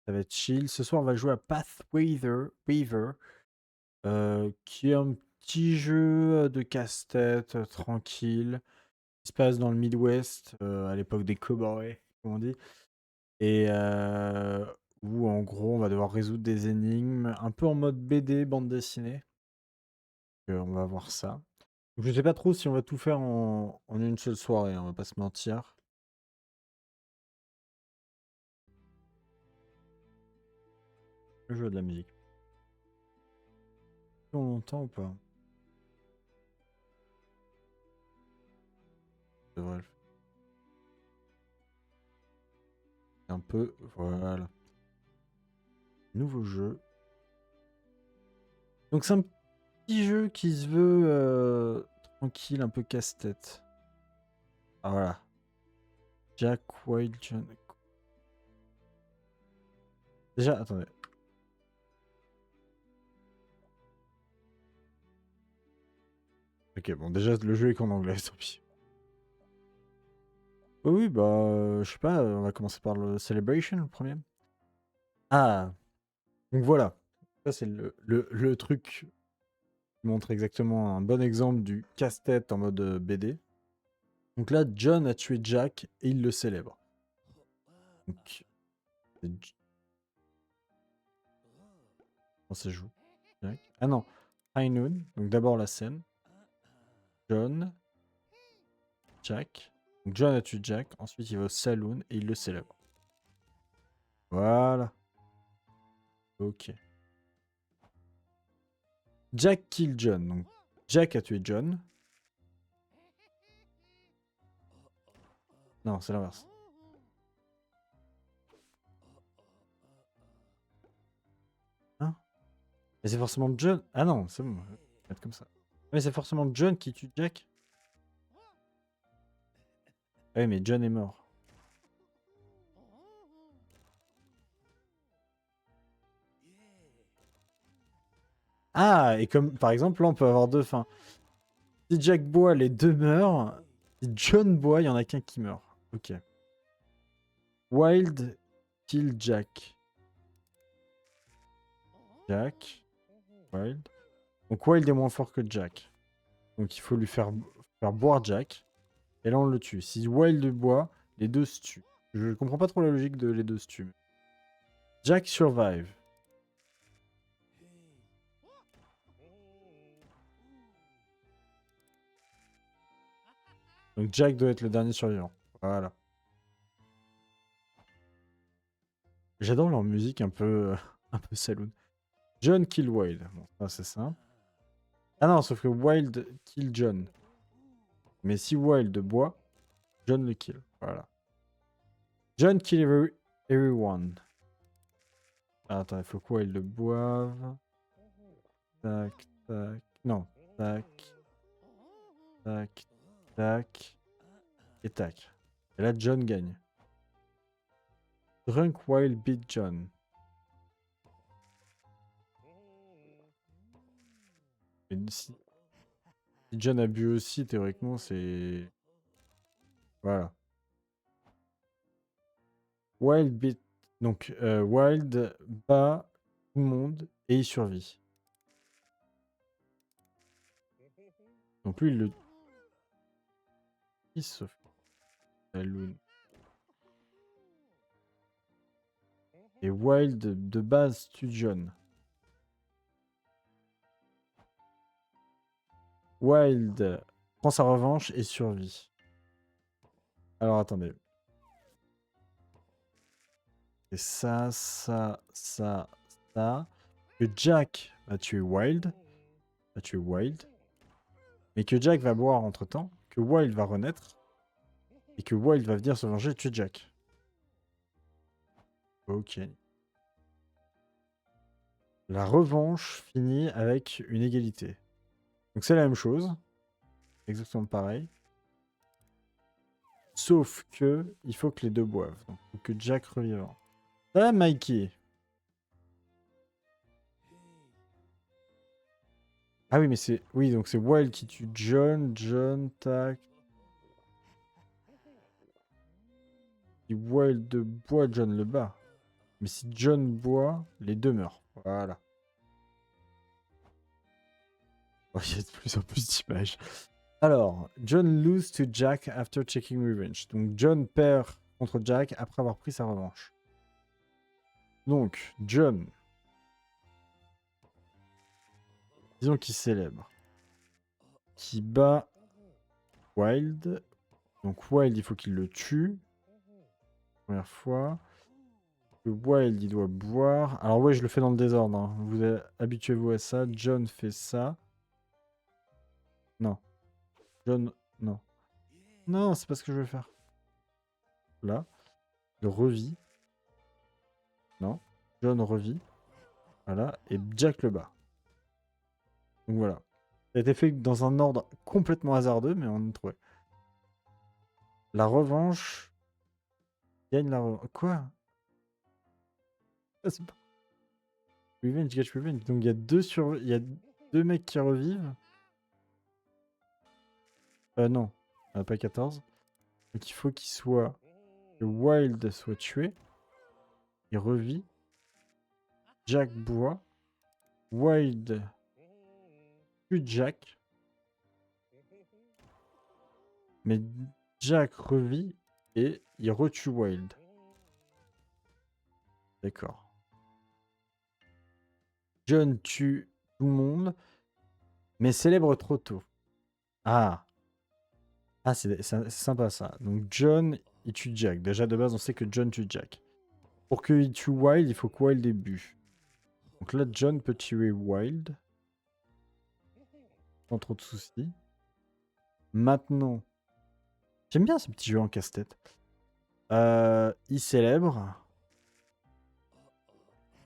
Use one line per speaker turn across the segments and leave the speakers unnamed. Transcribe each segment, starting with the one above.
Ça va être chill. Ce soir, on va jouer à Weaver, qui est un petit jeu de casse-tête tranquille, qui se passe dans le Midwest, à l'époque des cowboys, comme on dit. Et où, en gros, on va devoir résoudre des énigmes, un peu en mode BD, bande dessinée. On va voir ça. Donc, je sais pas trop si on va tout faire en une seule soirée, on va pas se mentir. Je joue de la musique. Longtemps ou pas? C'est vrai. Un peu, voilà. Nouveau jeu. Donc c'est un petit jeu qui se veut tranquille, un peu casse-tête. Ah voilà. Jack Wild John. Déjà, attendez. Ok, bon, déjà le jeu est qu'en anglais, tant pis. Oh oui, bah, je sais pas, on va commencer par le Celebration, le premier. Ah, donc voilà. Ça, c'est le truc qui montre exactement un bon exemple du casse-tête en mode BD. Donc là, John a tué Jack et il le célèbre. Donc, comment ça joue? Jack. Ah non, High Noon. Donc d'abord la scène. John, Jack. Donc John a tué Jack. Ensuite, il va au saloon et il le célèbre. Voilà. Ok. Jack kill John. Donc Jack a tué John. Non, c'est l'inverse. Hein? Mais c'est forcément John. Ah non, c'est bon. Je vais mettre comme ça. Mais c'est forcément John qui tue Jack. Ah oui, mais John est mort. Ah, et comme par exemple, là, on peut avoir deux fins. Si Jack boit, les deux meurent. Si John boit, il y en a qu'un qui meurt. Ok. Wild kill Jack. Jack. Wild. Donc Wild est moins fort que Jack. Donc il faut lui faire boire Jack. Et là on le tue. Si Wild boit, les deux se tuent. Je comprends pas trop la logique de les deux se tuent. Jack survive. Donc Jack doit être le dernier survivant. Voilà. J'adore leur musique un peu, un peu saloon. John kill Wild. Bon, ça c'est simple. Ah non, sauf que Wild kill John. Mais si Wild boit, John le kill. Voilà. John kill everyone. Ah, attends, il faut quoi? Wild le boive. Tac, tac. Non. Tac, tac, tac. Et tac. Et là, John gagne. Drunk while beat John. Mais si John a bu aussi, théoriquement, c'est... Voilà. Wild beat... Donc, Wild bat tout le monde et il survit. Donc lui, il le... Il sauf Saloon. Et Wild, de base, tue John. Wild prend sa revanche et survit. Alors, attendez. Et ça, ça. Que Jack va tuer Wild. Mais que Jack va boire entre-temps. Que Wild va renaître. Et que Wild va venir se venger et tuer Jack. Ok. La revanche finit avec une égalité. Donc c'est la même chose. Exactement pareil. Sauf que il faut que les deux boivent. Donc il faut que Jack revive. Ah, Mikey. Ah oui, mais c'est... Oui, donc c'est Wild qui tue John. John, tac. Si Wild boit, John le bat. Mais si John boit, les deux meurent. Voilà. Oh, il y a de plus en plus d'images. Alors, John lose to Jack after taking revenge. Donc John perd contre Jack après avoir pris sa revanche. Donc, John, disons qu'il célèbre, qui bat Wild. Donc Wild, il faut qu'il le tue. Première fois. Le Wild, il doit boire. Alors ouais, je le fais dans le désordre. Hein. Vous habituez-vous à ça. John fait ça. Non. John, non. Non, c'est pas ce que je veux faire. Là. Il revit. Non. John revit. Voilà. Et Jack le bat. Donc voilà. Ça a été fait dans un ordre complètement hasardeux, mais on a trouvé. La revanche. Gagne la revanche. Quoi? Ah, c'est pas... Revenge, get revenge. Donc il y a deux mecs qui revivent. Non. Pas 14. Donc il faut qu'il soit... Que Wild soit tué. Il revit. Jack boit. Wild tue Jack. Mais Jack revit et il retue Wild. D'accord. John tue tout le monde, mais célèbre trop tôt. Ah. Ah, c'est sympa ça. Donc John, il tue Jack. Déjà de base, on sait que John tue Jack. Pour qu'il tue Wild, il faut que Wild ait bu. Donc là, John peut tuer Wild. Sans trop de soucis. Maintenant, j'aime bien ce petit jeu en casse-tête. Il célèbre.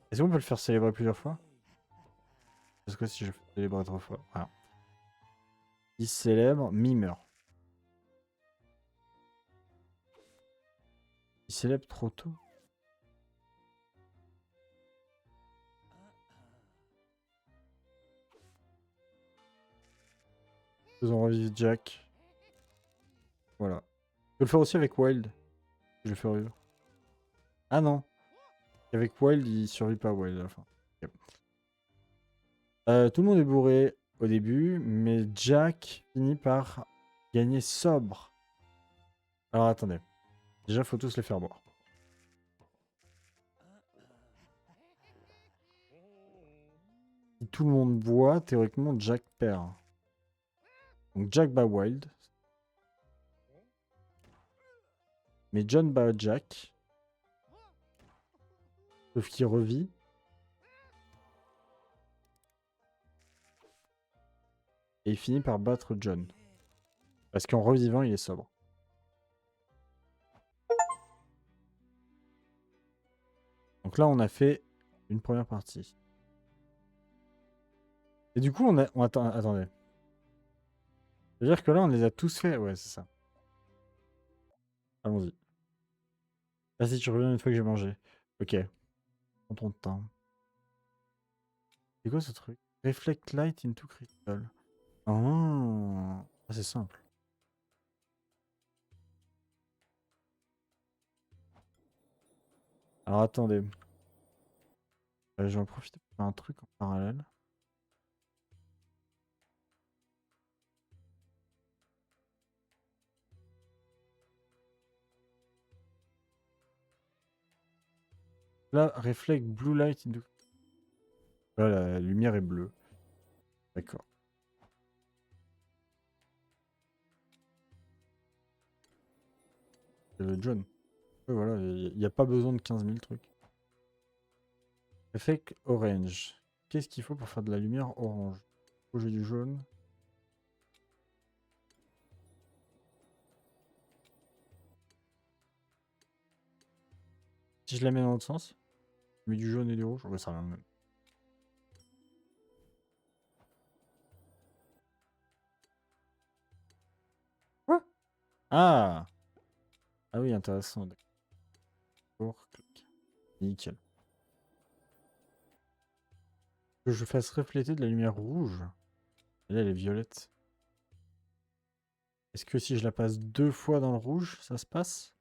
Est-ce qu'on peut le faire célébrer plusieurs fois? Parce que si je fais célébrer 3 fois. Voilà. Il célèbre, Mi meurt. Il célèbre trop tôt. Faisons revivre Jack. Voilà. Je peux le faire aussi avec Wild. Je le fais revivre. Ah non. Avec Wild, il survit pas Wild à la fin. Okay. Tout le monde est bourré au début, mais Jack finit par gagner sobre. Alors attendez. Déjà, faut tous les faire boire. Si tout le monde boit, théoriquement, Jack perd. Donc Jack bat Wild. Mais John bat Jack. Sauf qu'il revit. Et il finit par battre John. Parce qu'en revivant, il est sobre. Donc là, on a fait une première partie. Et du coup, attendez. C'est-à-dire que là, on les a tous faits. Ouais, c'est ça. Allons-y. Ah si, tu reviens une fois que j'ai mangé. Ok. Prends ton temps. C'est quoi ce truc? Reflect light into crystal. Oh. Ah, c'est simple. Alors attendez. Je vais en profiter pour faire un truc en parallèle. Là, reflect blue light into... Là, la lumière est bleue. D'accord. John. Ouais, voilà, il n'y a pas besoin de 15 000 trucs. Effect orange. Qu'est-ce qu'il faut pour faire de la lumière orange? Faut que j'ai du jaune. Si je la mets dans l'autre sens, je mets du jaune et du rouge, ouais, ça va même. Quoi? Ah! Ah oui, intéressant. D'accord. Clic. Nickel. Que je fasse refléter de la lumière rouge. Et là, elle est violette. Est-ce que si je la passe 2 fois dans le rouge, ça se passe?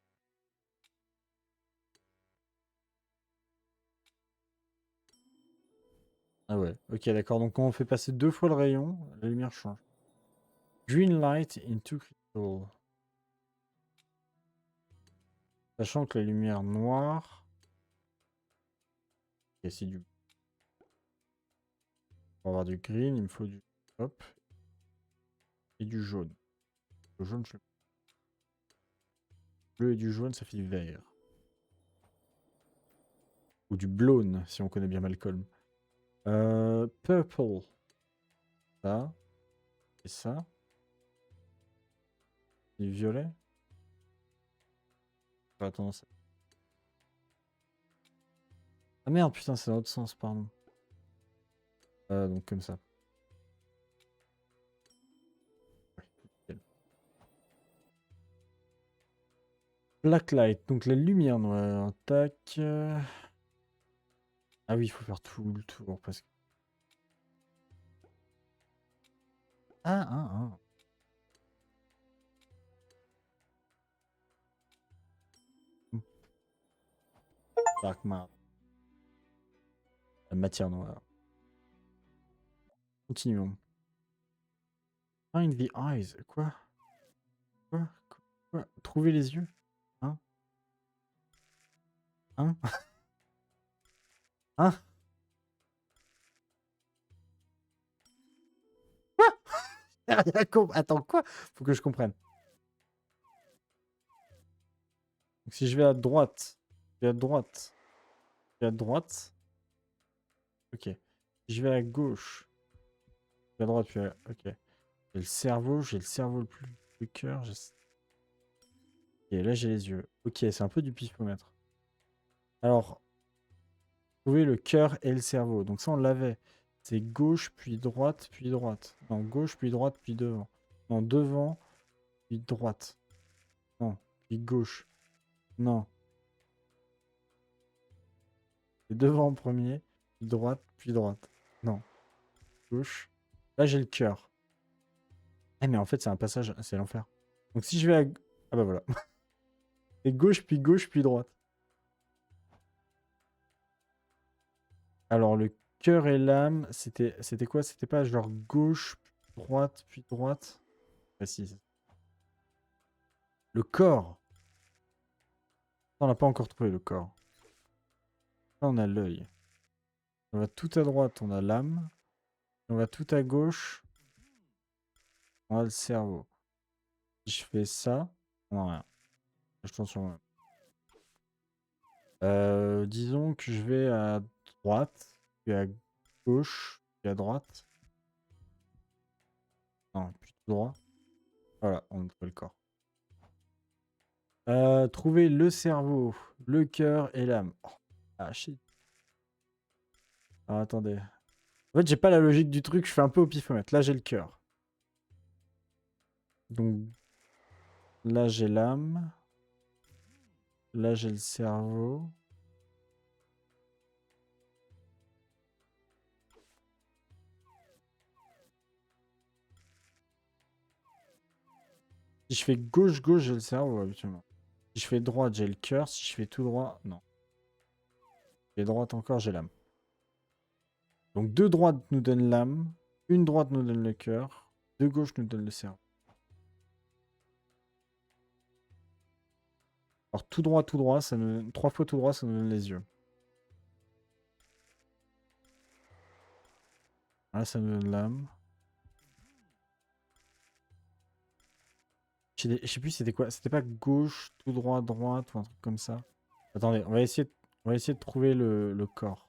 Ah ouais, ok, d'accord. Donc quand on fait passer 2 fois le rayon, la lumière change. Green light into crystal. Sachant que la lumière noire... Ok, c'est du... Pour avoir du green, il me faut du... Hop. Et du jaune. Le jaune, je... Bleu et du jaune, ça fait du vert. Ou du blown, si on connaît bien Malcolm. Purple. Ça. Et ça. Du violet. J'aurais tendance à... Ah merde, putain, c'est dans l'autre sens, pardon. Donc comme ça. Ouais, nickel. Black light, donc la lumière noire. Tac. Ah oui, il faut faire tout le tour parce que... Ah, ah, ah. Dark matter. La matière noire. Continuons. Find the eyes. Quoi? Quoi? Quoi? Trouver les yeux? Hein? Hein? Hein? Attends, quoi? Faut que je comprenne. Donc, si je vais à droite, je vais à droite, je vais à droite. Ok. Si je vais à gauche, je vais à droite, puis ok. J'ai le cerveau le plus... Le cœur, et là j'ai les yeux. Ok, c'est un peu du pifomètre. Alors, trouver le cœur et le cerveau. Donc ça, on l'avait. C'est gauche, puis droite, puis droite. Non, gauche, puis droite, puis devant. Non, devant, puis droite. Non, puis gauche. Non. C'est devant en premier, puis droite, puis droite. Non, gauche. Là, j'ai le cœur. Eh, mais en fait, c'est un passage, c'est l'enfer. Donc si je vais à... Ah bah voilà. C'est gauche, puis droite. Alors, le cœur et l'âme, c'était quoi? C'était pas genre gauche, puis droite? Ah si. Le corps. On n'a pas encore trouvé le corps. Là, on a l'œil. On va tout à droite, on a l'âme. On va tout à gauche, on a le cerveau. Si je fais ça, on a rien. Je tourne sur moi. Disons que je vais à droite, puis à gauche, puis à droite. Non, puis tout droit. Voilà, on a trouvé le corps. Trouver le cerveau, le cœur et l'âme. Oh, ah shit. Alors, attendez. En fait, j'ai pas la logique du truc, je fais un peu au pifomètre. Là, j'ai le cœur. Donc, là, j'ai l'âme. Là, j'ai le cerveau. Si je fais gauche, j'ai le cerveau, habituellement. Si je fais droite, j'ai le cœur. Si je fais tout droit, non. Si je fais droite encore, j'ai l'âme. Donc, deux droites nous donnent l'âme. Une droite nous donne le cœur. Deux gauches nous donnent le cerveau. Alors, tout droit, ça nous donne... 3 fois tout droit, ça nous donne les yeux. Là, ça nous donne l'âme. Je sais plus c'était quoi. C'était pas gauche, tout droit, droite ou un truc comme ça. Attendez, on va essayer de trouver le corps.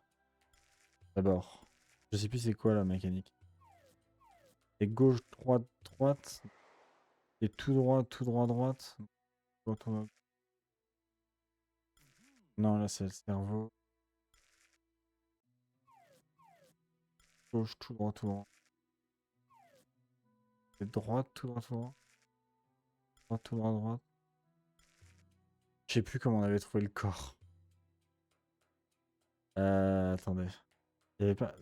D'abord. Je sais plus c'est quoi la mécanique. C'est gauche, droite, droite. Et tout droit, droite. Non, là c'est le cerveau. Gauche, tout droit, tout droit. C'est droite, tout droit, tout droit. Droite, tout droit, droite. Je sais plus comment on avait trouvé le corps. Attendez. Il y avait pas...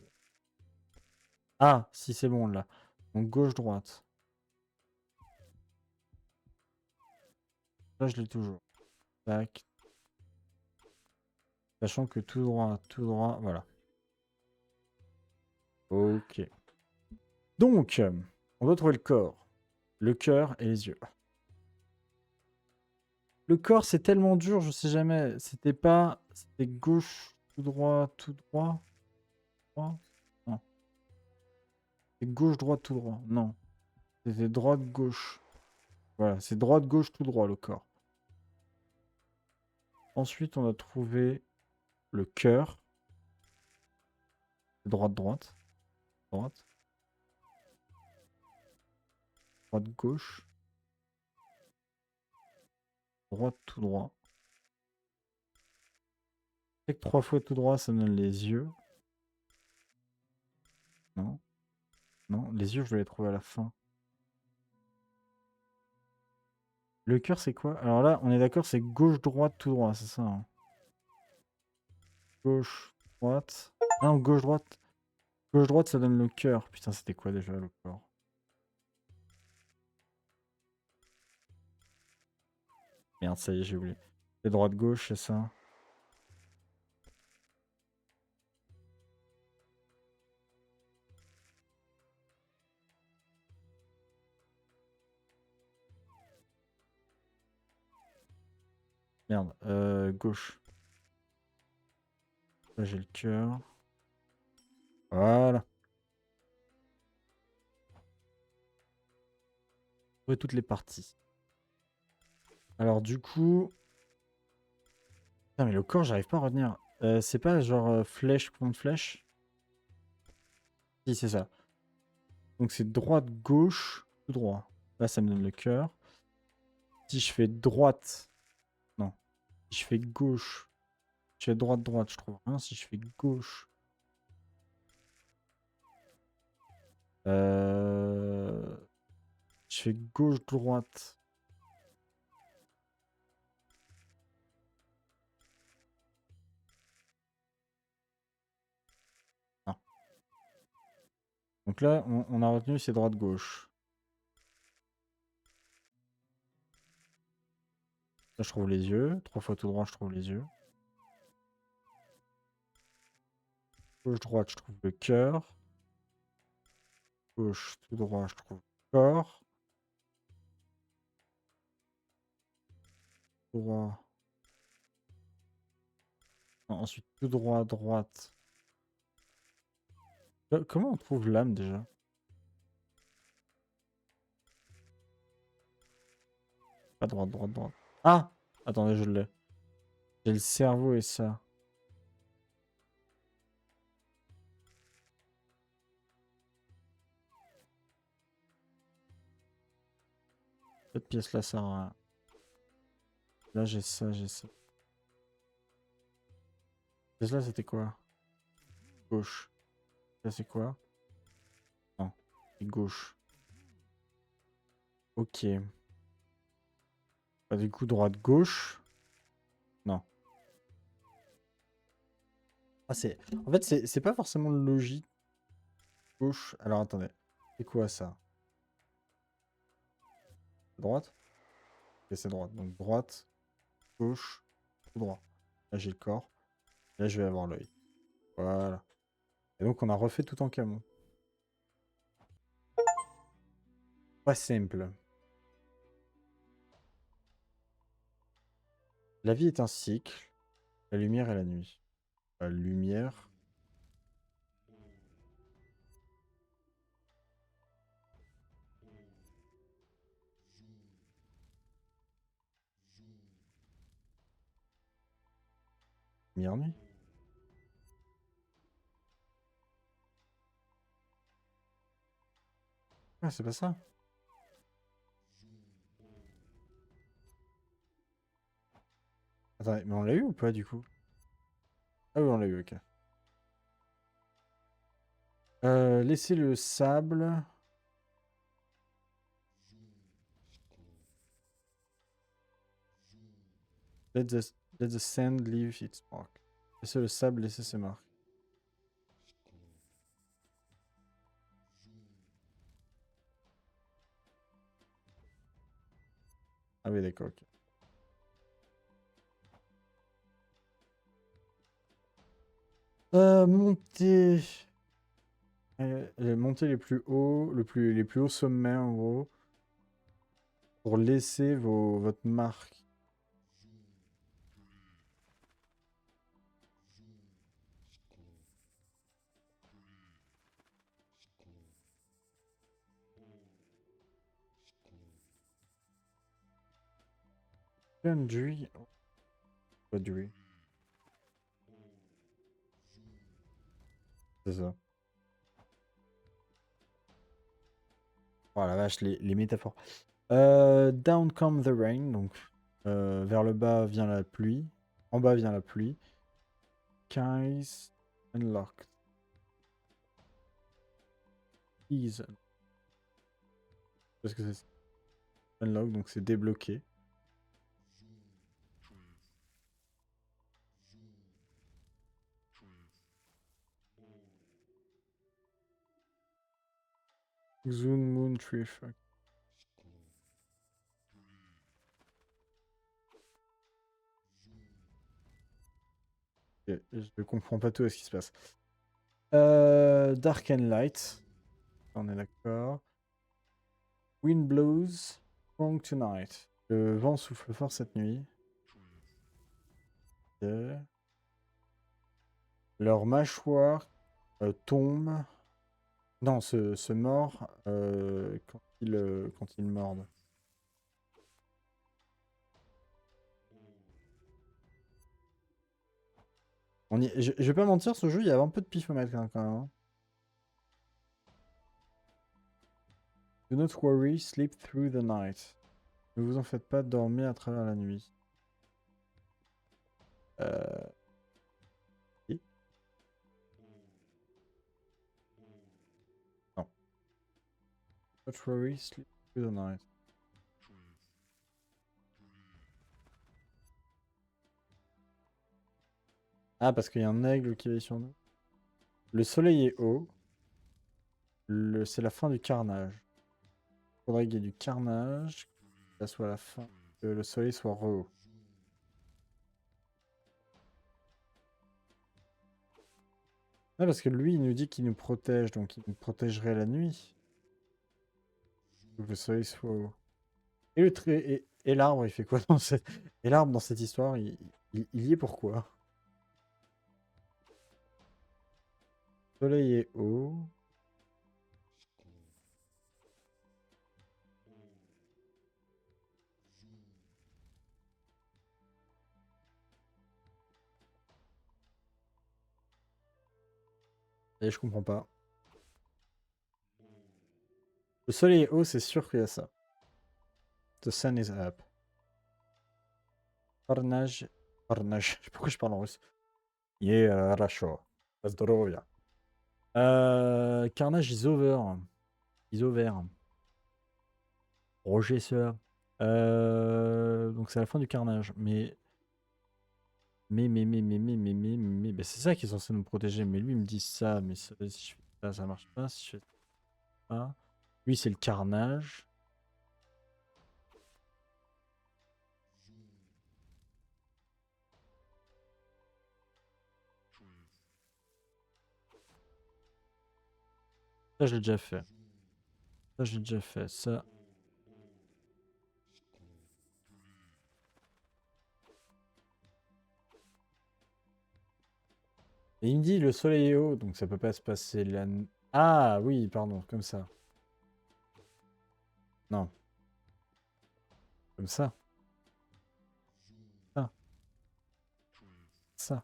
Ah, si c'est bon là. Donc gauche, droite. Là je l'ai toujours. Tac. Sachant que tout droit, voilà. Ok. Donc, on doit trouver le corps, le cœur et les yeux. Le corps, c'est tellement dur, je sais jamais. C'était pas... C'était gauche, tout droit, tout droit. Droit. Non. C'est gauche, droite, tout droit. Non. C'était droite, gauche. Voilà, c'est droite, gauche, tout droit, le corps. Ensuite, on a trouvé le cœur. Droite, droite. Droite. Droite, gauche. Droite, tout droit. C'est que 3 fois tout droit, ça donne les yeux. Non. Non, les yeux, je vais les trouver à la fin. Le cœur, c'est quoi? Alors là, on est d'accord, c'est gauche, droite, tout droit, c'est ça, hein. Gauche, droite. Ah non, gauche, droite. Gauche, droite, ça donne le cœur. Putain, c'était quoi déjà le corps? Merde, ça y est, j'ai oublié. C'est droite, gauche, c'est ça. Merde, gauche. Là, j'ai le cœur. Voilà. Trouver toutes les parties. Alors, du coup. Putain, mais le corps, j'arrive pas à retenir. C'est pas genre flèche contre flèche? Si, c'est ça. Donc, c'est droite, gauche, tout droit. Là, ça me donne le cœur. Si je fais droite. Non. Si je fais gauche. Je fais droite, droite, je trouve rien. Si je fais gauche. Euh... Je fais gauche, droite. Non. Donc là, on a retenu c'est droite, gauche. Là, je trouve les yeux. 3 fois tout droit, je trouve les yeux. Gauche, droite, je trouve le cœur. Gauche, tout droit, je trouve le corps. Droit. Non, ensuite, tout droit, droite. Comment on trouve l'âme déjà? Pas droite, droite, droite. Ah! Attendez, je l'ai. J'ai le cerveau et ça. Cette pièce-là sert à rien. Là, j'ai ça, j'ai ça. Cette pièce-là, c'était quoi? Gauche. Là, c'est quoi? Non, c'est gauche. Ok. Bah, du coup, droite, gauche. Non. Ah, c'est... En fait, c'est pas forcément logique. Gauche. Alors, attendez. C'est quoi ça? Droite? Ok, c'est droite. Donc, droite, gauche, tout droit. Là, j'ai le corps. Là, je vais avoir l'œil. Voilà. Et donc, on a refait tout en camion. Pas simple. La vie est un cycle. La lumière et la nuit. La lumière. Lumière, nuit. Ah, c'est pas ça. Attendez, mais on l'a eu ou pas, du coup? Ah oui, on l'a eu, ok. Laissez le sable. Let the, let the sand leave its mark. Laissez le sable laisser ses marques. Ah oui, d'accord, ok. Monter. montez les plus hauts, les plus hauts sommets en gros, pour laisser votre marque. Country. Pas du. C'est ça. Oh la vache, les métaphores. Down come the rain, donc vers le bas vient la pluie. En bas vient la pluie. Keys unlocked. Keys. Qu'est-ce que c'est? Unlock, donc c'est débloqué. Zoom Moon Tree. Fuck. Ok, je comprends pas tout à ce qui se passe. Dark and Light. On est d'accord. Wind blows strong tonight. Le vent souffle fort cette nuit. Ok. Leur mâchoire tombe. Non, se mord quand ils mordent. Je vais pas mentir, ce jeu, il y avait un peu de pifomètre quand même. Hein. Do not worry, sleep through the night. Ne vous en faites pas, dormir à travers la nuit. Oui. Non. Don't worry, sleep through the night. Ah, parce qu'il y a un aigle qui est sur nous. Le soleil est haut. C'est la fin du carnage. Il faudrait qu'il y ait du carnage. Que ça soit la fin. Que le soleil soit haut. Ah, parce que lui, il nous dit qu'il nous protège, donc il nous protégerait la nuit. Faut que le soleil soit haut. Et le trait et l'arbre, il fait quoi dans cette... Et l'arbre dans cette histoire, il y est pourquoi? Le soleil est haut. Et je comprends pas. Le soleil est haut, c'est sûr qu'il y a ça. The sun is up. Carnage. Carnage. Pourquoi je parle en russe? Yeah, хорошо. Здоровья. Carnage is over. Is over. Roger Sir. Donc c'est la fin du carnage. Mais c'est ça qui est censé nous protéger. Mais lui, il me dit ça. Mais si je fais ça, ça marche pas. Si je fais ça. Lui, c'est le carnage. Ça, je l'ai déjà fait. Ça, j'ai déjà fait. Ça. Et il me dit le soleil est haut, donc ça peut pas se passer la... Ah oui, pardon, comme ça. Non, comme ça. Ça, ça.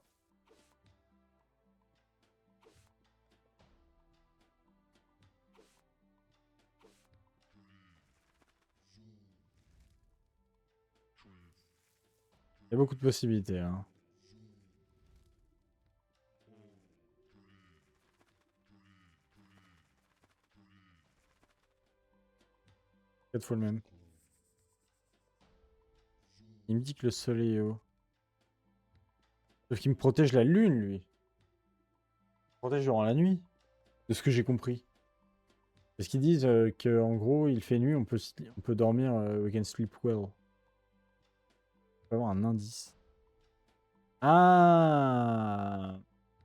Il y a beaucoup de possibilités. Hein. Quatre fois le même. Il me dit que le soleil est haut. Sauf qu'il me protège la lune, lui. Il me protège durant la nuit, de ce que j'ai compris. Parce qu'ils disent qu'en gros, il fait nuit, on peut dormir, we can sleep well. On peut avoir un indice. Ah!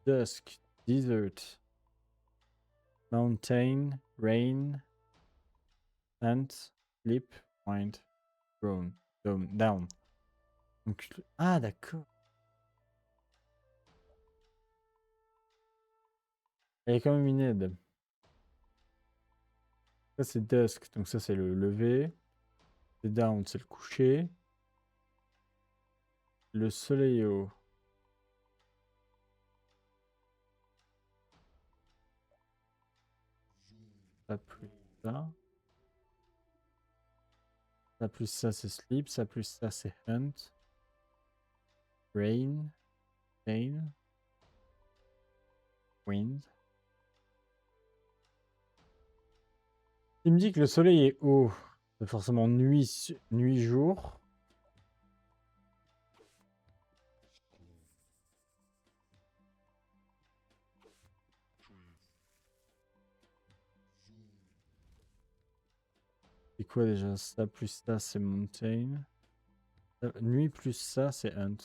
Dusk, desert. mountain, rain, ant, sleep, wind, drone, down. Donc, ah, d'accord. Il y a quand même une aide. Ça, c'est dusk, donc ça, c'est le lever. C'est down, c'est le coucher. Le soleil est haut. Ça plus ça. Ça plus ça, c'est sleep. Ça plus ça, c'est hunt. Rain. Rain. Wind. Il me dit que le soleil est haut. C'est forcément nuit, nuit, jour. C'est quoi déjà? Ça plus ça, c'est mountain. Nuit plus ça, c'est hunt.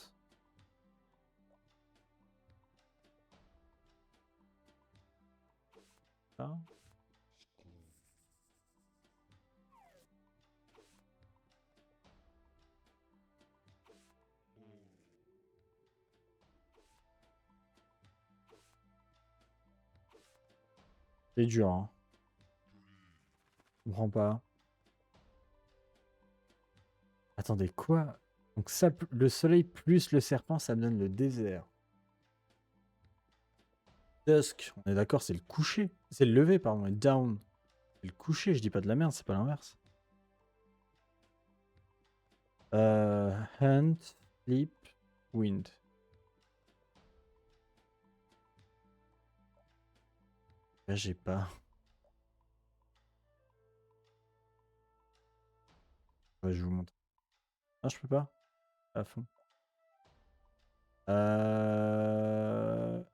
Ça. C'est dur, hein. Je comprends pas. Attendez, quoi? Donc ça, le soleil plus le serpent, ça me donne le désert. Dusk, on est d'accord, c'est le coucher. C'est le lever, pardon, et down. C'est le coucher, je dis pas de la merde, c'est pas l'inverse. Hunt, sleep, wind. Là, j'ai pas. Ouais, je vous montre. Ah, je peux pas? À fond.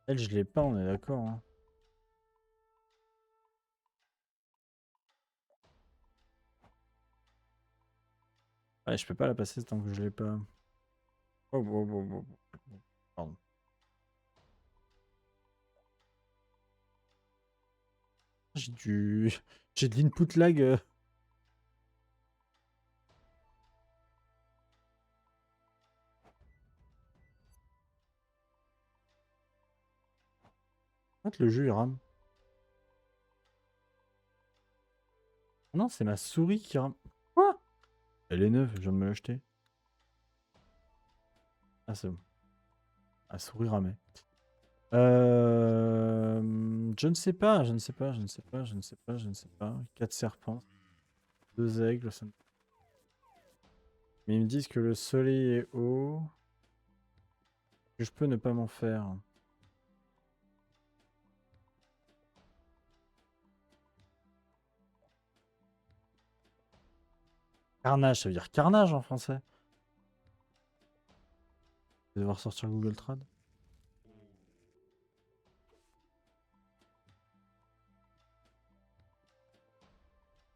Elle, je l'ai pas, on est d'accord, hein. Ouais, je peux pas la passer tant que je l'ai pas. Oh, oh, oh, oh, oh. Pardon. J'ai du... J'ai de l'input lag. En fait, le jeu, il rame. Non, c'est ma souris qui rame. Quoi? Elle est neuve, je viens de me l'acheter. Ah, c'est bon. La souris ramait. Je ne sais pas, je ne sais pas, je ne sais pas, je ne sais pas, je ne sais pas. 4 serpents, 2 aigles. Mais ils me disent que le soleil est haut. Que je peux ne pas m'en faire. Carnage, ça veut dire carnage en français. Je vais devoir sortir Google Trad.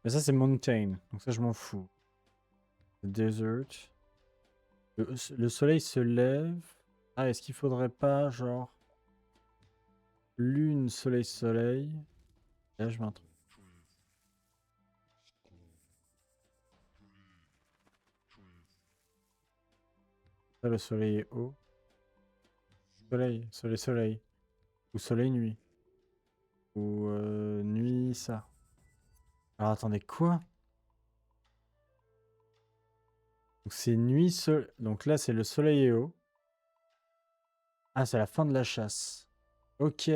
Mais ça, c'est mountain. Donc ça, je m'en fous. Desert. Le soleil se lève. Ah, est-ce qu'il faudrait pas, genre... Lune, soleil, soleil. Là, je mets un truc. Ça, le soleil est haut. Soleil, soleil, soleil. Ou soleil, nuit. Ou nuit, ça. Alors, attendez, quoi? Donc, c'est nuit, donc là, c'est le soleil est haut. Ah, c'est la fin de la chasse. Ok.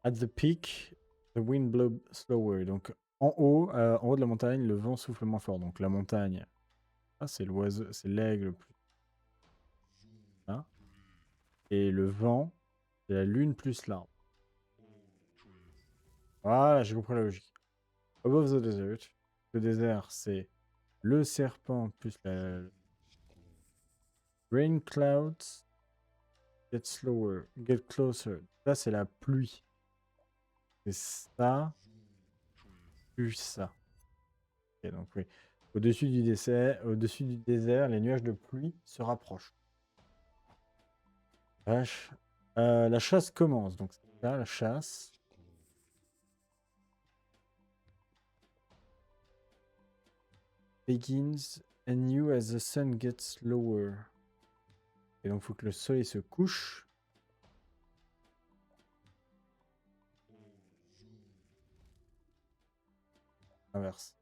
At the peak, the wind blows slower. Donc, en haut de la montagne, le vent souffle moins fort. Donc, la montagne, ah, c'est l'oiseau, c'est l'aigle plus. Hein. Et le vent, c'est la lune plus l'arbre. Voilà, j'ai compris la logique. Above the desert. Le désert, c'est le serpent plus la... Rain clouds get slower, get closer. Ça, c'est la pluie. C'est ça, plus ça. Ok, donc oui. Au-dessus du désert, les nuages de pluie se rapprochent. Vache. La chasse commence. Donc c'est ça, la chasse. begins anew as the sun gets lower. Et donc, il faut que le soleil se couche. Inverse.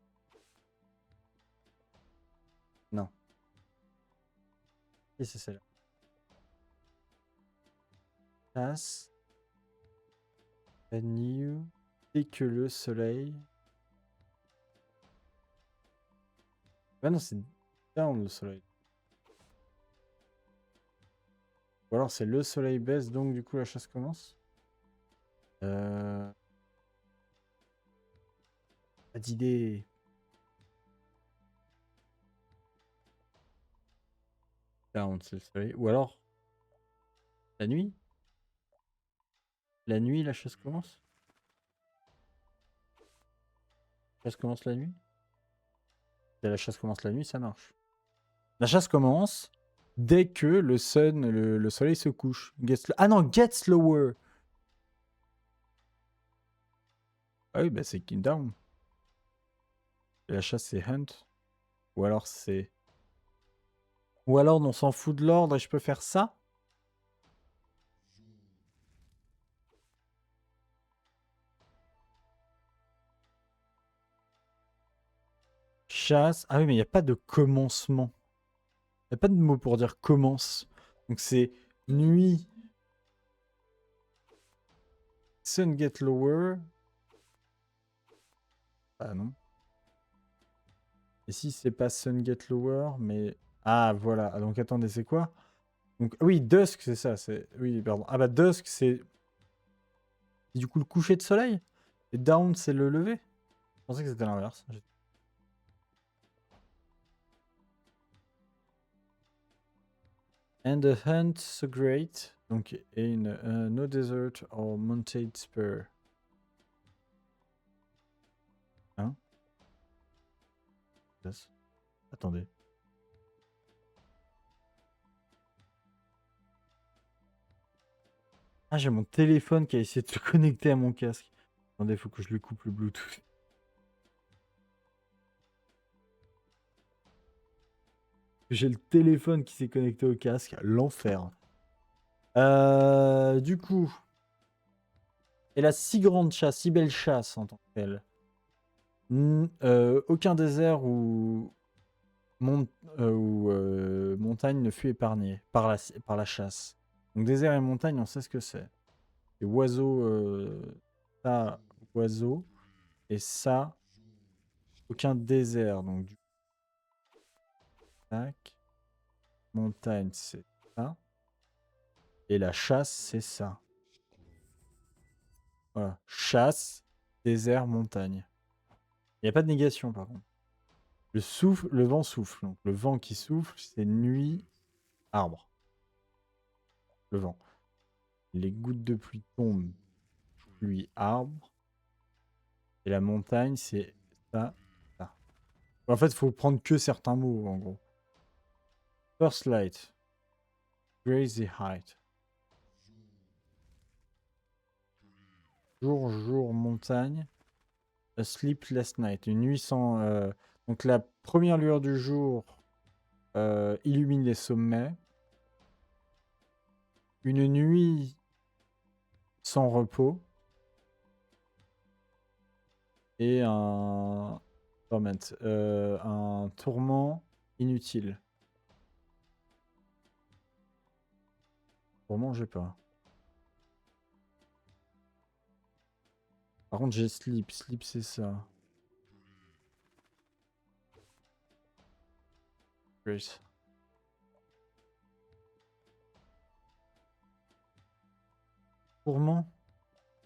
Non. Et c'est celle-là. Chasse. Anew. Dès que le soleil. Ah non, c'est down le soleil. Ou alors c'est le soleil baisse, donc du coup la chasse commence. Pas d'idée. Down, c'est le soleil. Ou alors la nuit. La nuit, la chasse commence. La chasse commence la nuit. Si la chasse commence la nuit, ça marche. La chasse commence dès que le soleil se couche. Ah non, gets lower. Ah oui, bah c'est down. Et la chasse, c'est hunt. Ou alors c'est... Ou alors on s'en fout de l'ordre et je peux faire ça. Chasse. Ah oui, mais il n'y a pas de commencement. Il n'y a pas de mot pour dire commence. Donc c'est nuit. Sun get lower. Ah non. Et si c'est pas sun get lower, mais... Ah voilà. Ah, donc attendez, c'est quoi? Donc oui, dusk, c'est ça. Oui, pardon. Ah bah dusk, c'est du coup le coucher de soleil. Et down, c'est le lever. Je pensais que c'était l'inverse. And a hunt so great. Donc, in no desert or mountain spur. Hein? Yes. Attendez. Ah, j'ai mon téléphone qui a essayé de se connecter à mon casque. Attendez, faut que je lui coupe le Bluetooth. J'ai le téléphone qui s'est connecté au casque. L'enfer. Du coup. Et la si grande chasse, si belle chasse en tant que telle. Aucun désert ou, montagne ne fut épargné par la chasse. Donc désert et montagne, on sait ce que c'est. Et oiseau, ça, oiseau. Et ça, aucun désert. Donc du tac. Montagne, c'est ça. Et la chasse, c'est ça. Voilà. Chasse, désert, montagne. Il n'y a pas de négation, par contre. Le vent souffle. Donc le vent qui souffle, c'est nuit, arbre. Le vent. Les gouttes de pluie tombent, pluie, arbre. Et la montagne, c'est ça, ça. En fait, il faut prendre que certains mots, en gros. First light. Crazy height. Jour, montagne. A sleepless night. Une nuit sans... Donc la première lueur du jour illumine les sommets. Une nuit sans repos. Et un... un tourment inutile. Tourment, j'ai pas. Par contre, j'ai sleep. Sleep, c'est ça. Grace. Tourment.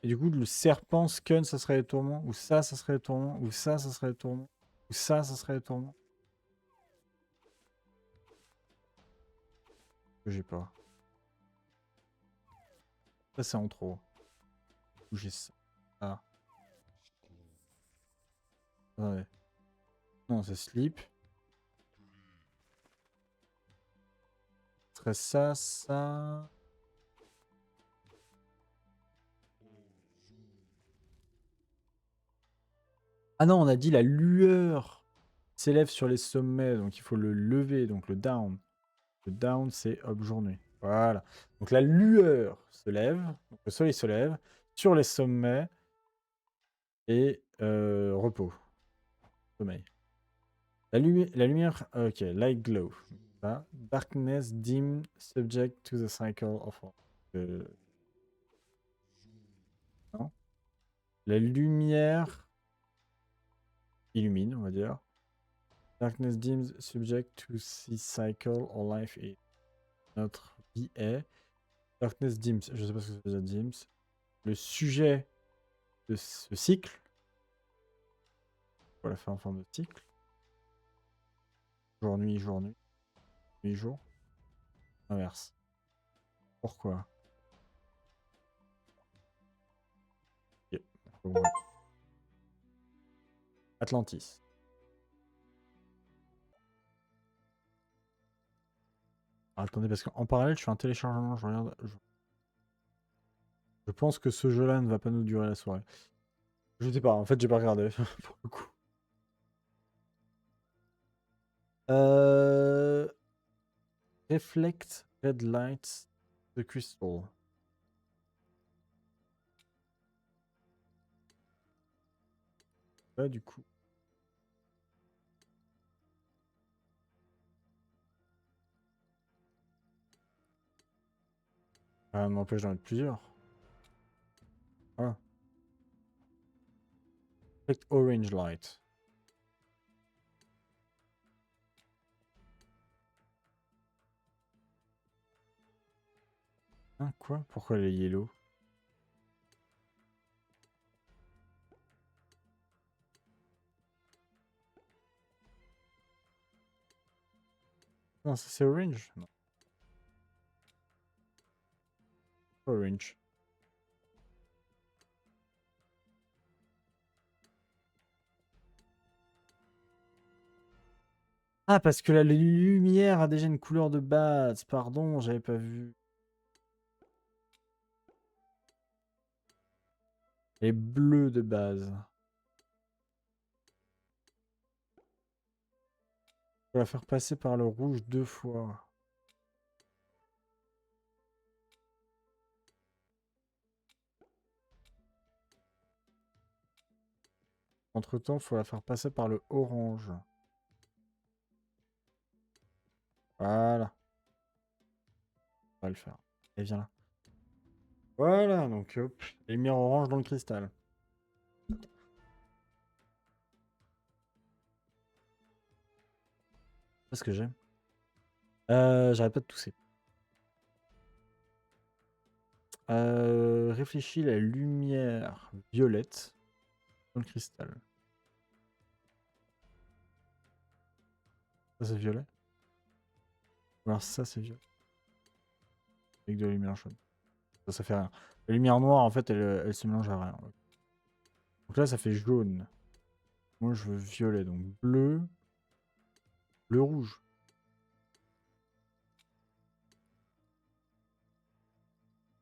Et du coup, le serpent, Skun, ça serait les tourments. Ou ça serait les tourments. Ou ça serait les tourments. Ou ça serait les tourments. Que j'ai pas. Ça, c'est en trop. Ou j'ai ça. Ah. Ouais. Non, c'est sleep. Ce serait ça, ça. Ah non, on a dit la lueur. s'élève sur les sommets, donc il faut le lever, donc le down. Le down, c'est hop, journée. Voilà. Donc la lueur se lève, donc le soleil se lève sur les sommets et repos, sommeil. La lumière, ok, light glow. Là. Darkness dim, subject to the cycle of... non. La lumière illumine, on va dire. Darkness dims, subject to the cycle or life is. Notre vie est. Darkness dims, je sais pas ce que ça veut dire dims. Le sujet de ce cycle, on va la faire en forme de cycle. Jour, nuit, jour, nuit. Nuit, jour. Inverse. Pourquoi? Ok. Bon, ouais. Atlantis. Ah, attendez, parce qu'en parallèle, je fais un téléchargement. Je regarde. Je pense que ce jeu-là ne va pas nous durer la soirée. Je sais pas, en fait, j'ai pas regardé pour le coup. Reflect red lights the crystal. Là, du coup. Ah, m'empêche d'en mettre plusieurs. Voilà. Reflect orange light. Hein, quoi? Pourquoi les yellow? Non, ça c'est orange. Non. Orange. Ah, parce que la lumière a déjà une couleur de base. Pardon, j'avais pas vu. Elle est bleue de base. Faut la faire passer par le rouge 2 fois. Entre-temps, faut la faire passer par le orange. Voilà. On va le faire. Et viens là. Voilà, donc hop. Les lumières orange dans le cristal. C'est ce que j'aime. J'arrête pas de tousser. Réfléchis la lumière violette dans le cristal. Ça c'est violet. Ou alors ça c'est violet. Avec de la lumière chaude. Ça fait rien. La lumière noire en fait elle se mélange à rien. Donc là ça fait jaune. Moi je veux violet. Donc bleu. Bleu rouge.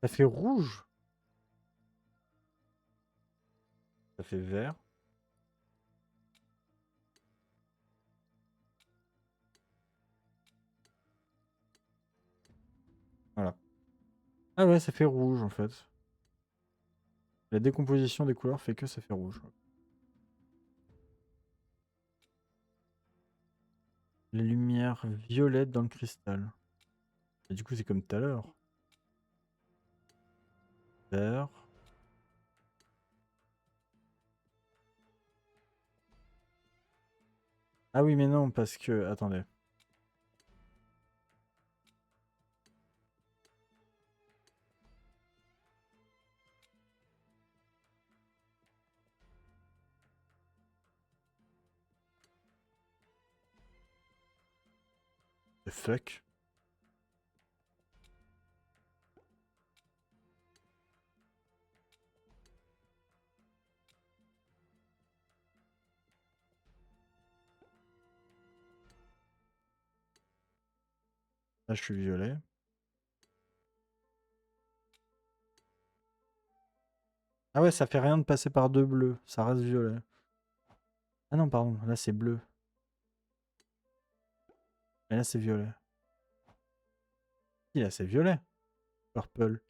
Ça fait rouge. Ça fait vert. Voilà. Ah ouais, ça fait rouge en fait. La décomposition des couleurs fait que ça fait rouge. Les lumières violettes dans le cristal. Et du coup, c'est comme tout à l'heure. Vert. Ah oui, mais non, parce que... Attendez. The fuck? Là, je suis violet. Ah ouais, ça fait rien de passer par deux bleus. Ça reste violet. Ah non, pardon, là c'est bleu. Et là, c'est violet. Si, là, c'est violet. Purple.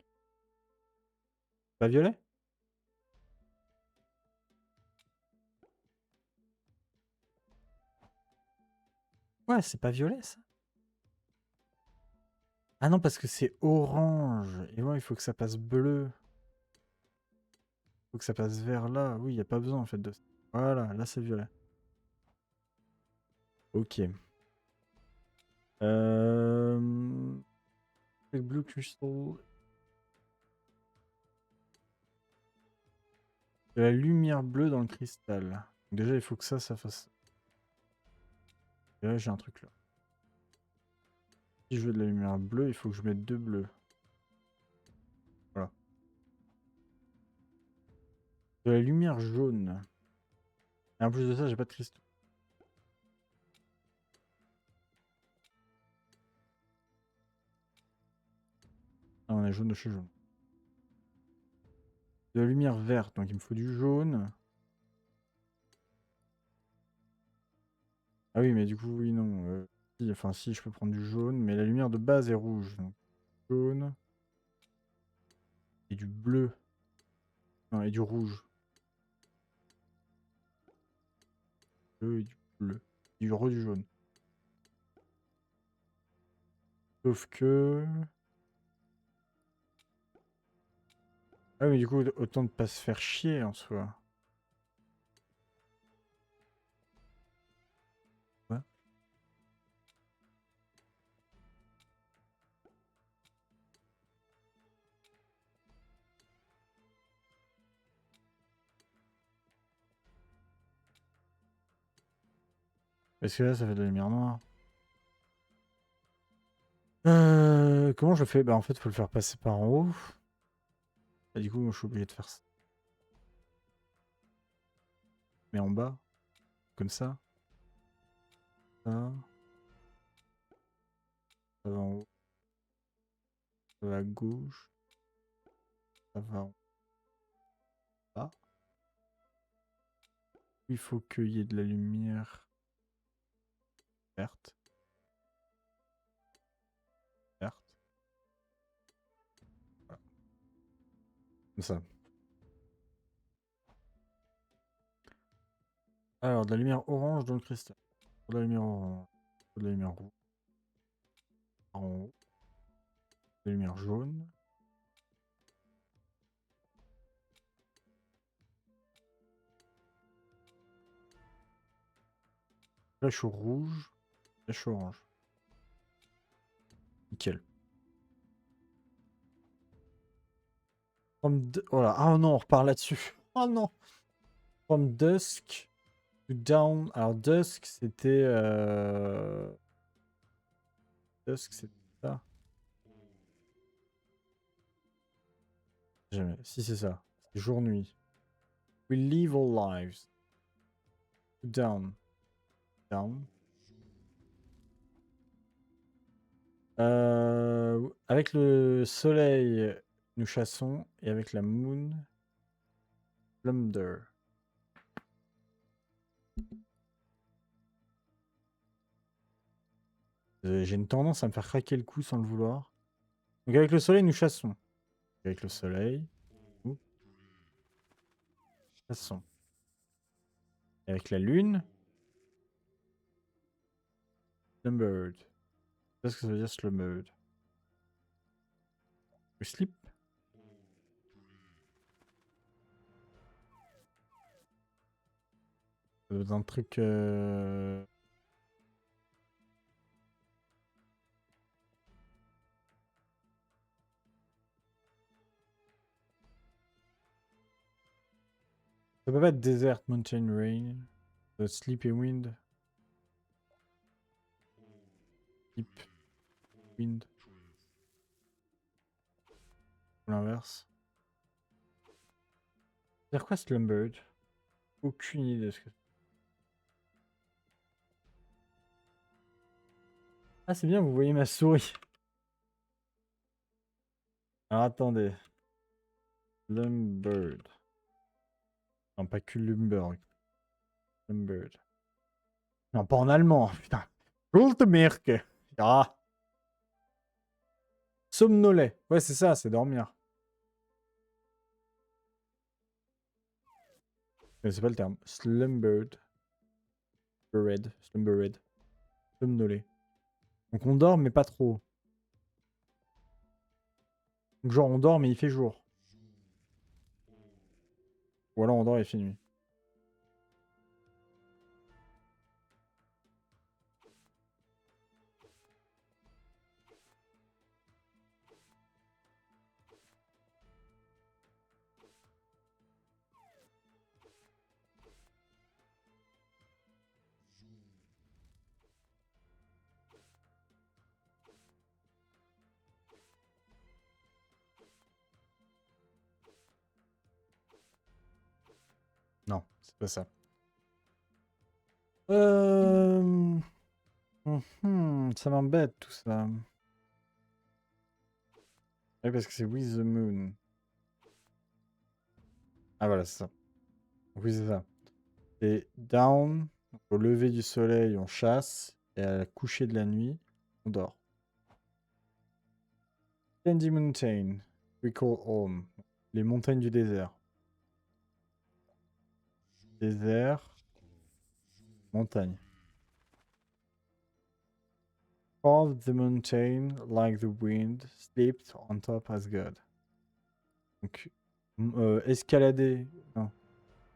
Pas violet? Ouais, c'est pas violet, ça. Ah non, parce que c'est orange. Et moi, il faut que ça passe bleu. Il faut que ça passe vert là. Oui, il n'y a pas besoin, en fait, de... Voilà, là, c'est violet. Ok. Blue crystal. De la lumière bleue dans le cristal. Déjà, il faut que ça fasse... Et là, j'ai un truc là. Si je veux de la lumière bleue, il faut que je mette 2 bleus. Voilà. De la lumière jaune. Et en plus de ça, j'ai pas de cristaux. Ah, on est jaune de chez jaune. De la lumière verte, donc il me faut du jaune. Ah oui, mais du coup, oui, non. Si, enfin, si, je peux prendre du jaune, mais la lumière de base est rouge. Donc, jaune. Et du bleu. Non, et du rouge. Bleu et du bleu. Du rouge, du jaune. Sauf que... Ah oui, du coup, autant ne pas se faire chier en soi. Ouais. Parce que là, ça fait de la lumière noire. Comment je le fais? Bah en fait, il faut le faire passer par en haut. Et du coup, moi, je suis obligé de faire ça. Mais en bas, comme ça. Ça, ça va en haut. Ça va à gauche. Ça va en bas. Il faut qu'il y ait de la lumière verte. Verte. Voilà. Comme ça. Alors, de la lumière orange dans le cristal. De la lumière orange. De la lumière rouge. En haut. De la lumière jaune. Là, je suis rouge. Là, je suis orange. Nickel. Oh là, ah non, on repart là-dessus. Oh non. From dusk to down. Alors, dusk, c'était... Dusk, c'était ça. Jamais. Si, c'est ça. C'est jour-nuit. We live all lives. Down. Down. Avec le soleil, nous chassons. Et avec la moon, plunder. J'ai une tendance à me faire craquer le cou sans le vouloir. Donc avec le soleil, nous chassons. Avec le soleil, nous chassons. Et avec la lune, slumbered. Qu'est-ce que ça veut dire slumbered? We sleep? Ça doit être un truc... Ça peut pas être desert, mountain, rain. The sleepy wind. Sleep, wind. Ou l'inverse. C'est quoi slumbered? Aucune idée de ce que... Ah, c'est bien, vous voyez ma souris. Alors attendez. Slumbered. Non, pas que Lumberg. Slumbered. Non, pas en allemand, putain. Ultemirke. Ah. Somnolet. Ouais, c'est ça, c'est dormir. Mais c'est pas le terme. Slumbered. Buried. Slumbered. Somnolet. Donc on dort, mais pas trop. Donc genre on dort, mais il fait jour. Ou alors on dort et il fait nuit. Non, c'est pas ça. Ça m'embête tout ça. Oui, parce que c'est With the Moon. Ah voilà, c'est ça. Oui, c'est ça. C'est Down, au lever du soleil, on chasse, et à la coucher de la nuit, on dort. Sandy Mountain, we call home. Les montagnes du désert. Désert, montagne. Of the mountain, like the wind, slept on top as God. Donc, escalader, non,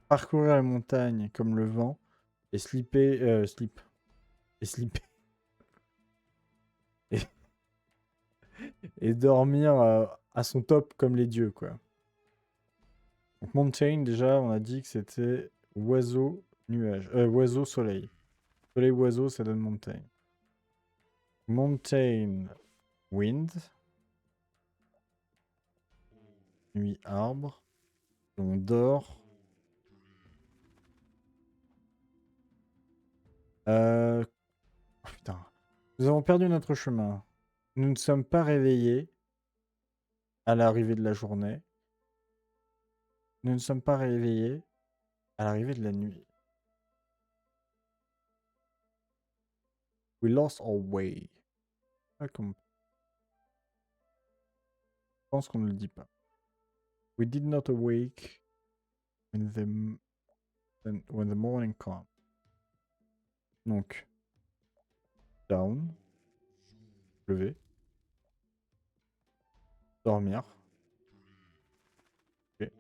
parcourir la montagne comme le vent, et et slipper, et, et dormir à son top comme les dieux, quoi. Donc, mountain, déjà, on a dit que c'était oiseau, nuage, oiseau, soleil. Soleil, oiseau, ça donne mountain. Mountain, wind, nuit, arbre, on dort. Oh, putain. Nous avons perdu notre chemin. Nous ne sommes pas réveillés à l'arrivée de la journée. Nous ne sommes pas réveillés à l'arrivée de la nuit. We lost our way. Ah, je pense qu'on ne le dit pas. We did not awake when the morning came. Donc, down, lever, dormir. Ok.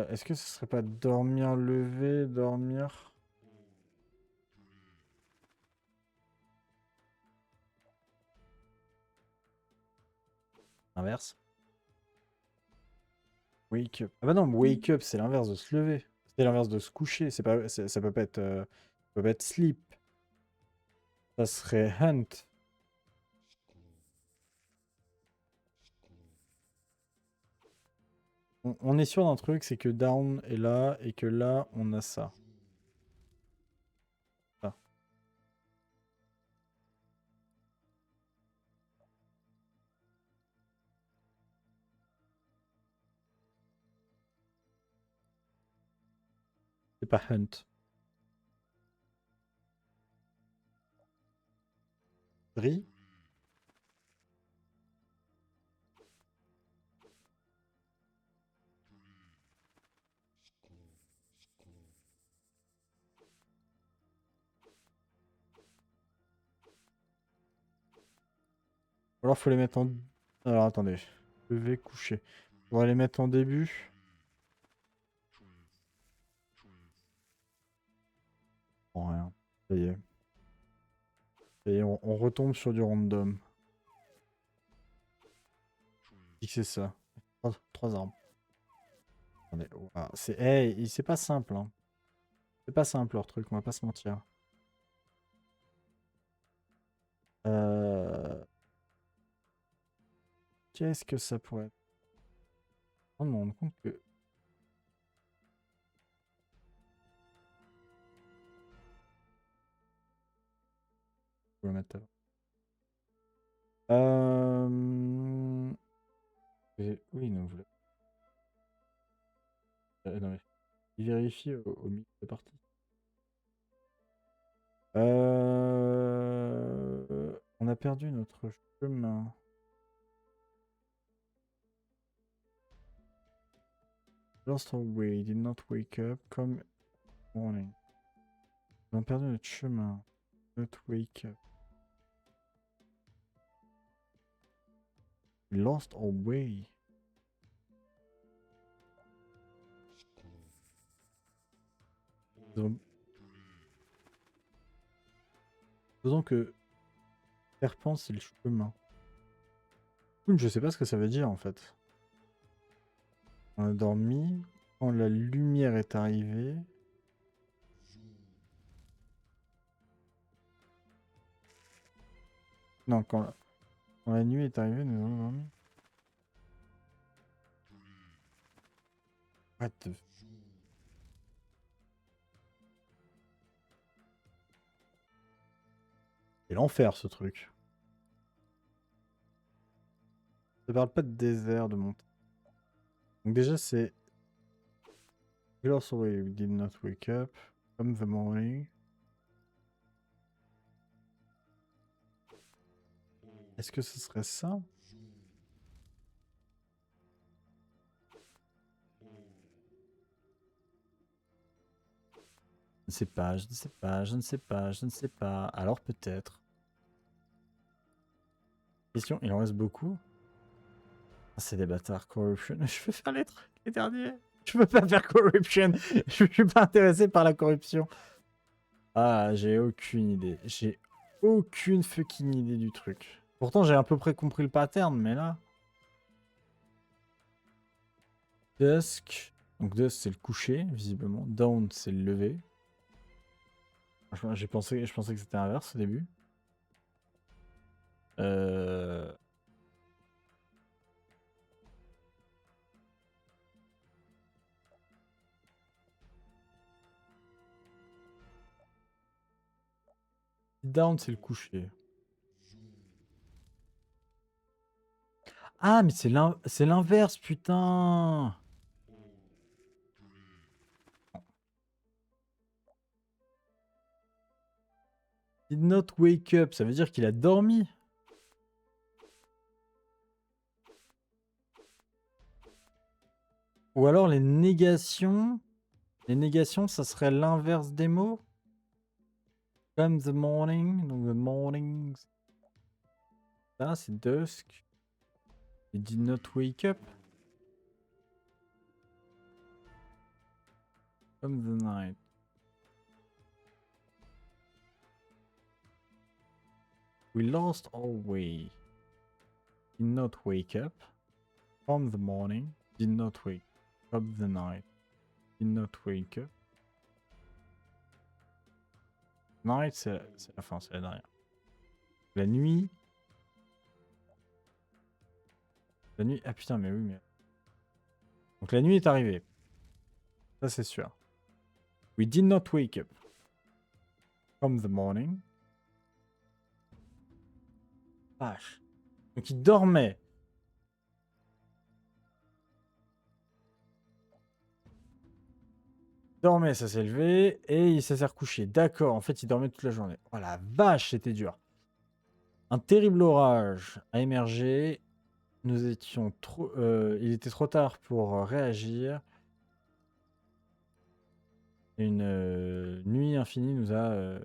Est-ce que ce serait pas dormir, lever, dormir? Inverse. Wake up. Ah bah non, wake up, c'est l'inverse de se lever. C'est l'inverse de se coucher. C'est pas, ça peut pas être sleep. Ça serait hunt. On est sûr d'un truc, c'est que down est là et que là, on a ça. Ça. C'est pas hunt. Dri. Ou alors, faut les mettre en... Alors, attendez. Lever, coucher. On va les mettre en début. Bon, rien. Ça y est. Ça y est, on retombe sur du random. Qui c'est ça? Trois arbres. Attendez. Ouah, c'est hey, c'est pas simple, hein. C'est pas simple leur truc, on va pas se mentir. Euh... Qu'est-ce que ça pourrait être? On me rend compte que... Je vais le mettre là. Oui, non, vous non, mais... Il vérifie au milieu de partie. On a perdu notre chemin. Lost our way, did not wake up, come morning. On a perdu notre chemin. Not wake up. We lost our way. Faisons que serpent c'est le chemin. Je sais pas ce que ça veut dire en fait. On a dormi. Quand la lumière est arrivée. Non, quand la nuit est arrivée, nous avons dormi. What the... C'est l'enfer ce truc. Ça parle pas de désert, de montagne. Donc déjà c'est... We lost our way, we did not wake up. Come the morning. Est-ce que ce serait ça? Je ne sais pas, je ne sais pas, je ne sais pas, je ne sais pas. Alors peut-être. Question, il en reste beaucoup? Ah, c'est des bâtards. Corruption. Je veux faire les derniers. Je veux pas faire corruption. Je suis pas intéressé par la corruption. Ah, j'ai aucune idée. J'ai aucune fucking idée du truc. Pourtant, j'ai à peu près compris le pattern, mais là... Dusk. Donc dusk, c'est le coucher, visiblement. Dawn, c'est le lever. Je pensais que c'était inverse au début. Euh... Down, c'est le coucher. Ah, mais c'est l'inverse, putain! Did not wake up, ça veut dire qu'il a dormi. Ou alors les négations. Les négations, ça serait l'inverse des mots. Comme the morning, donc the morning. Là, c'est dusk. Et did not wake up. Comme the night. We lost our way. Did not wake up. From the morning. Did not wake up the night. Did not wake up. Night, c'est la fin, c'est la dernière. La nuit. La nuit. Ah putain, mais oui, mais. Donc la nuit est arrivée. Ça, c'est sûr. We did not wake up. From the morning. Vache. Donc il dormait. Dormait, ça s'est levé et il s'est recouché. D'accord, en fait, il dormait toute la journée. Oh la vache, c'était dur. Un terrible orage a émergé. Nous étions trop... il était trop tard pour réagir. Une nuit infinie nous a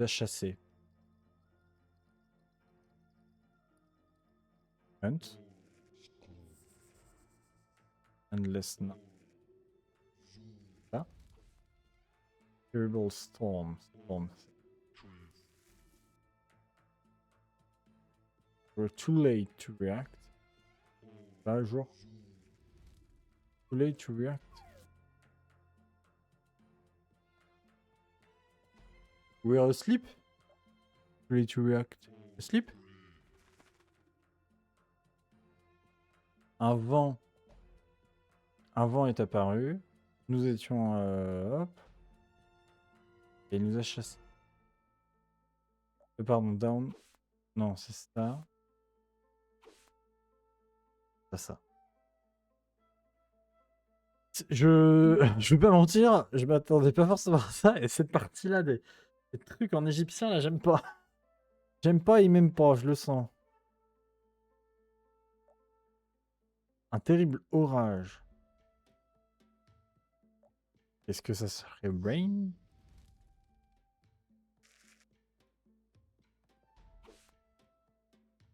chassés. Hunt. Endless night. Ah. Terrible storm. We're too late to react. Là, jour. Too late to react. We are asleep. Too late to react. Asleep. Un vent est apparu. Nous étions... hop. Et il nous a chassés. Pardon, down. Non, c'est ça. Pas ça. Je vais pas mentir, je m'attendais pas forcément à ça. Et cette partie-là, des trucs en égyptien, là, j'aime pas. J'aime pas et même pas, je le sens. Un terrible orage. Est-ce que ça serait rain?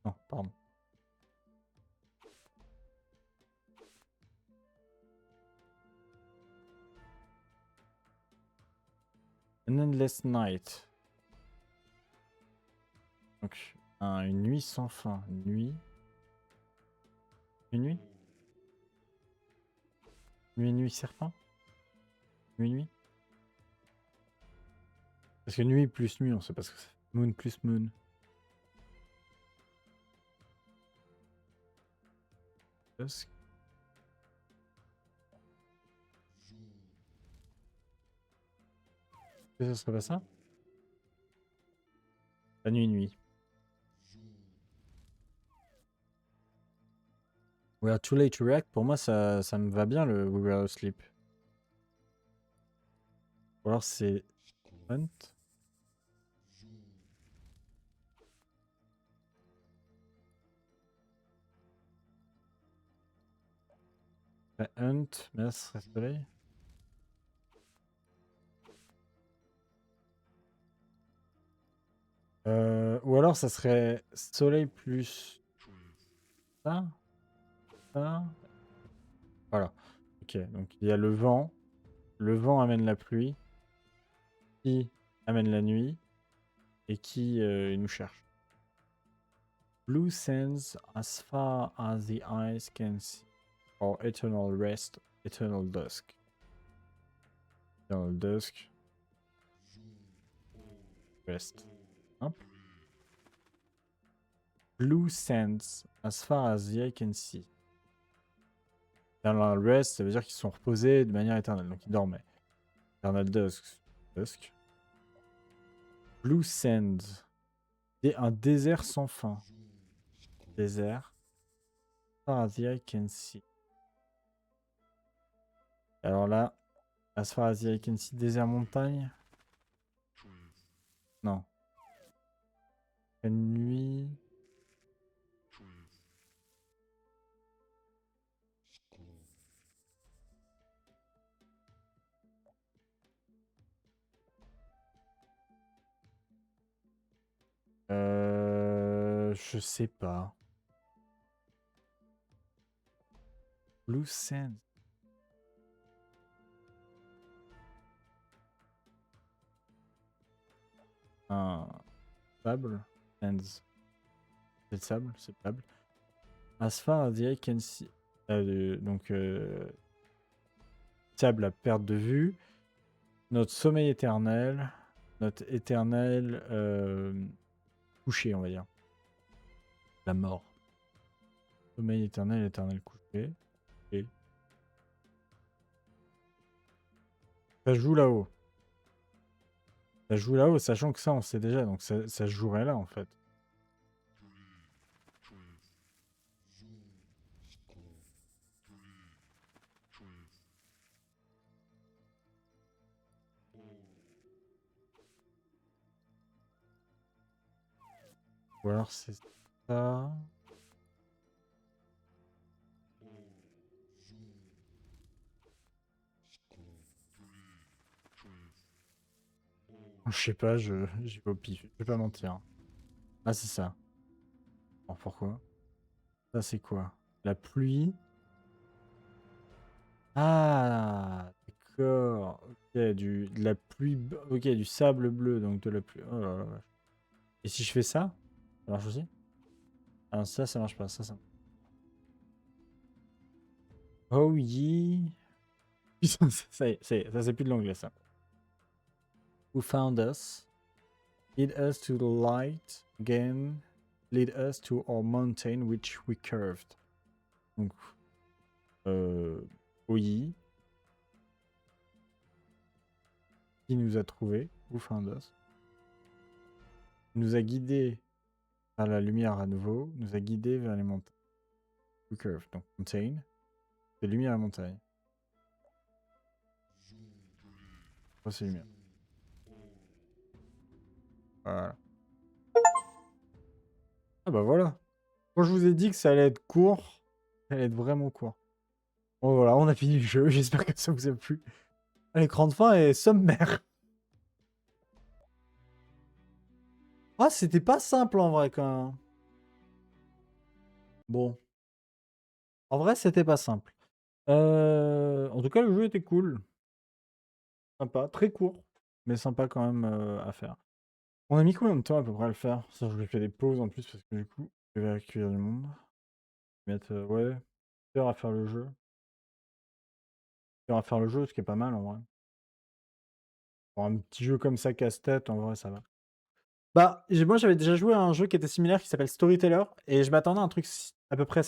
Non, pardon. An endless night. Donc, une nuit sans fin. Une nuit. Une nuit? Nuit serpent? Nuit? Parce que nuit plus nuit, on sait pas ce que c'est. Moon plus moon. Dusk. Est-ce que ce serait pas ça? La nuit. We are too late to react. Pour moi, ça me va bien le We were asleep. Ou alors c'est Hunt. Hunt, mais là, ce serait soleil. Ou alors ça serait soleil plus ça. Ça. Voilà. Ok, donc il y a le vent. Le vent amène la pluie. Qui amène la nuit. Et qui nous cherche. Blue sands as far as the eyes can see. Or eternal rest, eternal dusk. Eternal dusk. Rest. Hop. Blue sands as far as the eye can see. Eternal rest, ça veut dire qu'ils sont reposés de manière éternelle, donc ils dormaient. Eternal dusk. Dusk. Blue sands. Et un désert sans fin. Désert. As far as the eye can see. Alors là, as far as the eye can see, désert montagne. Non. La nuit. Je sais pas. Blue Sands. Un sable. Sands. C'est le sable, c'est le sable. As far as the eye can see. Donc, sable à perte de vue. Notre sommeil éternel. Notre éternel couché, on va dire. La mort. Sommeil éternel, éternel couché. Et ça se joue là-haut. Ça se joue là-haut, sachant que ça, on sait déjà. Donc, ça se jouerait là, en fait. Ou alors, c'est ça. Je sais pas, j'y vais au pif. Je vais pas mentir. Ah, c'est ça. Alors, pourquoi? Ça, c'est quoi? La pluie. Ah, d'accord. Ok, de la pluie. Ok, du sable bleu, donc de la pluie. Oh là là. Et si je fais ça, ça marche aussi? Ah non, ça marche pas. Ça. Oh yeah. Putain, ça y est, ça c'est plus de l'anglais, ça. Who found us? Lead us to the light again. Lead us to our mountain which we curved. Donc, oui. Qui nous a trouvé? Who found us? Nous a guidés vers la lumière à nouveau, nous a guidés vers les montagnes. We curve, donc mountain, de lumière à montagne. Moi, c'est lumière. Voilà. Ah bah voilà. Quand je vous ai dit que ça allait être court, ça allait être vraiment court. Bon voilà, on a fini le jeu. J'espère que ça vous a plu. L'écran de fin est sommaire. Ah, c'était pas simple en vrai quand même. Bon. En vrai, c'était pas simple. En tout cas, le jeu était cool. Sympa. Très court. Mais sympa quand même à faire. On a mis combien de temps à peu près à le faire? Ça, je lui fais des pauses en plus parce que du coup, je vais accueillir du monde. Mettre, ouais, 1 heure à faire le jeu. 1 heure à faire le jeu, ce qui est pas mal en vrai. Pour un petit jeu comme ça, casse-tête, en vrai, ça va. Bah, moi, j'avais déjà joué à un jeu qui était similaire qui s'appelle Storyteller et je m'attendais à un truc à peu près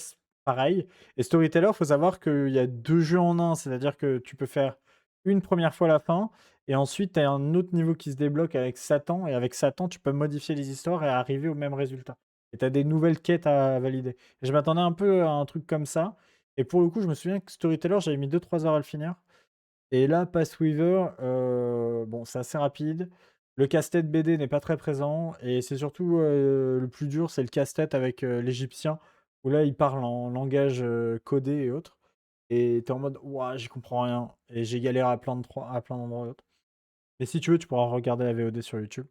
pareil. Et Storyteller, faut savoir qu'il y a 2 jeux en un, c'est-à-dire que tu peux faire une première fois la fin et ensuite tu as un autre niveau qui se débloque avec Satan et avec Satan, tu peux modifier les histoires et arriver au même résultat. Et tu as des nouvelles quêtes à valider. Et je m'attendais un peu à un truc comme ça. Et pour le coup, je me souviens que Storyteller, j'avais mis 2-3 heures à le finir. Et là, Passweaver, bon, c'est assez rapide. Le casse-tête BD n'est pas très présent. Et c'est surtout le plus dur, c'est le casse-tête avec l'Égyptien, où là, il parle en langage codé et autres. Et t'es en mode, ouah, j'y comprends rien. Et j'ai galéré à plein d'endroits et autres. Mais si tu veux, tu pourras regarder la VOD sur YouTube.